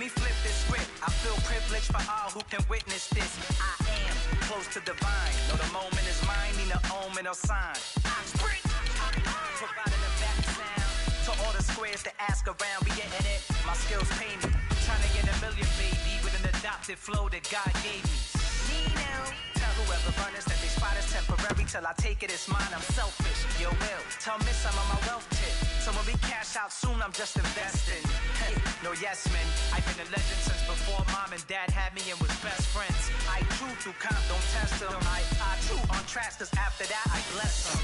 me flip this script. I feel privileged for all who can witness this. I am close to divine. Know the moment is mine, need no omen or sign. I sprint, providing a back sound to all the squares that ask around. We getting it, my skills pay me. Trying to get a million, baby, with an adopted flow that God gave me. Tell whoever runners that they spot is temporary till I take it, it's mine. I'm selfish. Yo, will tell Miss I'm on my wealth tip. So when we cash out soon, I'm just investing. No yes men, I've been a legend since before mom and dad had me and was best friends. I chew through comp, don't test them. I chew on tracks, cause after that I bless them.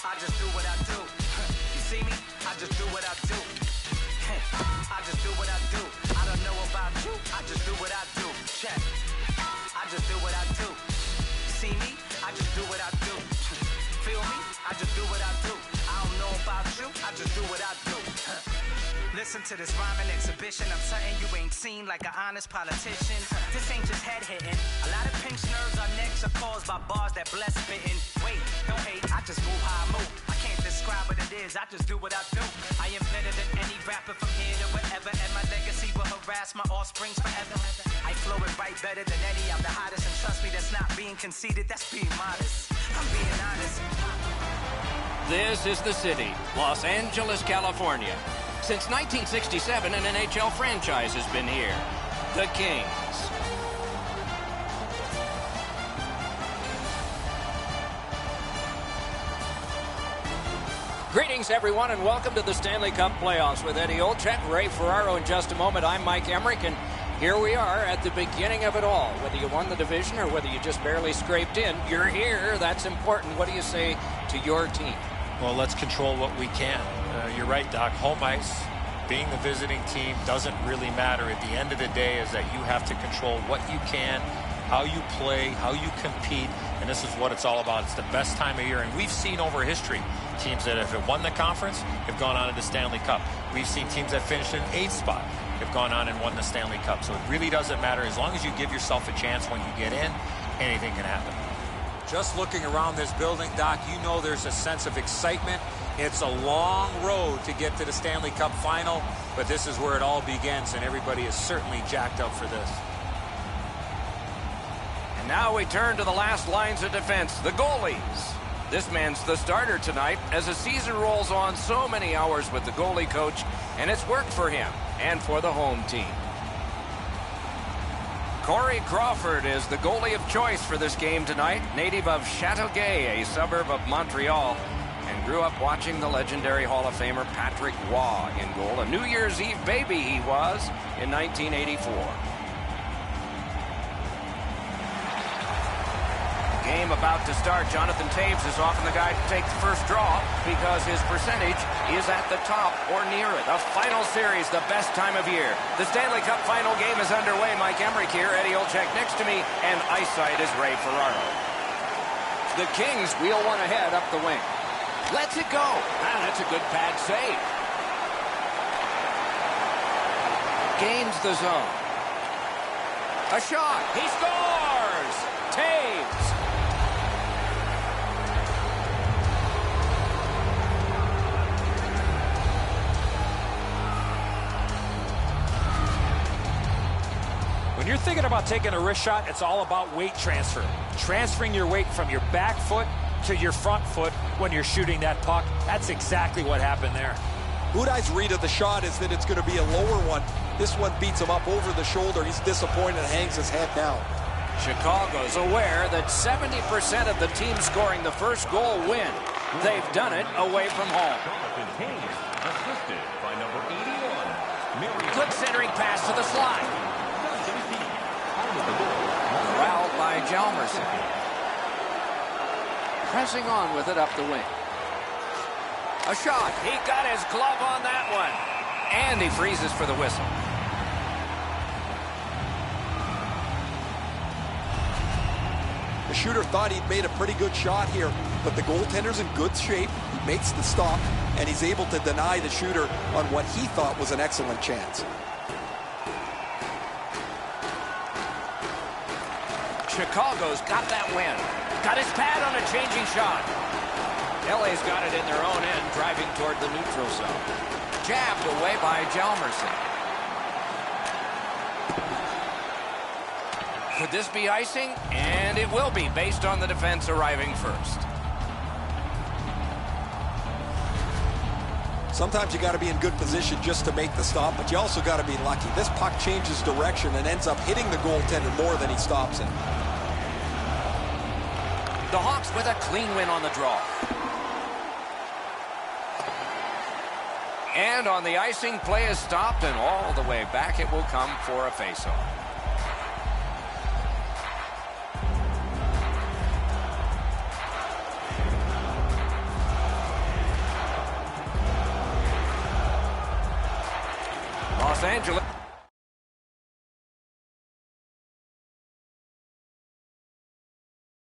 I just do what I do. You see me? I just do what I do. I just do what I do. I don't know about you, I just do what I do. Check. I just do what I do. See me? I just do what I do. Feel me? I just do what I do. I don't know about you, I just do what I do. Listen to this rhyming exhibition. I'm something you ain't seen like an honest politician. This ain't just head hitting. A lot of pinched nerves on necks are caused by bars that bless spitting. Wait, don't hate, I just move how I move. I can't describe what it is, I just do what I do. I am better than any rapper from here to wherever, and my legacy will harass my offsprings forever. I flow and write better than any of the hottest, and trust me, that's not being conceited, that's being modest. I'm being honest. This is the city, Los Angeles, California. Since 1967, an NHL franchise has been here, the Kings. Greetings, everyone, and welcome to the Stanley Cup playoffs with Eddie Olczyk, Ray Ferraro in just a moment. I'm Mike Emmerich, and here we are at the beginning of it all. Whether you won the division or whether you just barely scraped in, you're here. That's important. What do you say to your team? Well, let's control what we can. You're right, Doc. Home ice, being the visiting team, doesn't really matter. At the end of the day is that you have to control what you can, how you play, how you compete, and this is what it's all about. It's the best time of year, and we've seen over history teams that have won the conference have gone on to the Stanley Cup. We've seen teams that finished in 8th spot have gone on and won the Stanley Cup. So it really doesn't matter. As long as you give yourself a chance when you get in, anything can happen. Just looking around this building, Doc, you know there's a sense of excitement. It's a long road to get to the Stanley Cup final, but this is where it all begins, and everybody is certainly jacked up for this. And now we turn to the last lines of defense, the goalies. This man's the starter tonight as the season rolls on. So many hours with the goalie coach, and it's worked for him and for the home team. Corey Crawford is the goalie of choice for this game tonight. Native of Châteauguay, a suburb of Montreal, and grew up watching the legendary Hall of Famer Patrick Waugh in goal. A New Year's Eve baby he was in 1984. Game about to start. Jonathan Toews is often the guy to take the first draw because his percentage is at the top or near it. The final series, the best time of year. The Stanley Cup final game is underway. Mike Emmerich here, Eddie Olczyk next to me, and ice side is Ray Ferraro. The Kings wheel one ahead up the wing. Lets it go. Ah, that's a good pad save. Gains the zone. A shot. He scores! Toews. When you're thinking about taking a wrist shot, it's all about weight transfer. Transferring your weight from your back foot to your front foot when you're shooting that puck. That's exactly what happened there. Udai's read of the shot is that it's going to be a lower one. This one beats him up over the shoulder. He's disappointed and hangs his head down. Chicago's aware that 70% of the team scoring the first goal win. They've done it away from home. Assisted by number 81. Good centering pass to the slide. Corralled by Hjalmarsson. Pressing on with it up the wing. A shot. He got his glove on that one. And he freezes for the whistle. The shooter thought he'd made a pretty good shot here, but the goaltender's in good shape. He makes the stop, and he's able to deny the shooter on what he thought was an excellent chance. Chicago's got that win. Got his pad on a changing shot. LA's got it in their own end, driving toward the neutral zone. Jabbed away by Hjalmarsson. Could this be icing? And it will be, based on the defense arriving first. Sometimes you got to be in good position just to make the stop, but you also got to be lucky. This puck changes direction and ends up hitting the goaltender more than he stops it. The Hawks with a clean win on the draw. And on the icing, play is stopped, and all the way back it will come for a faceoff. Los Angeles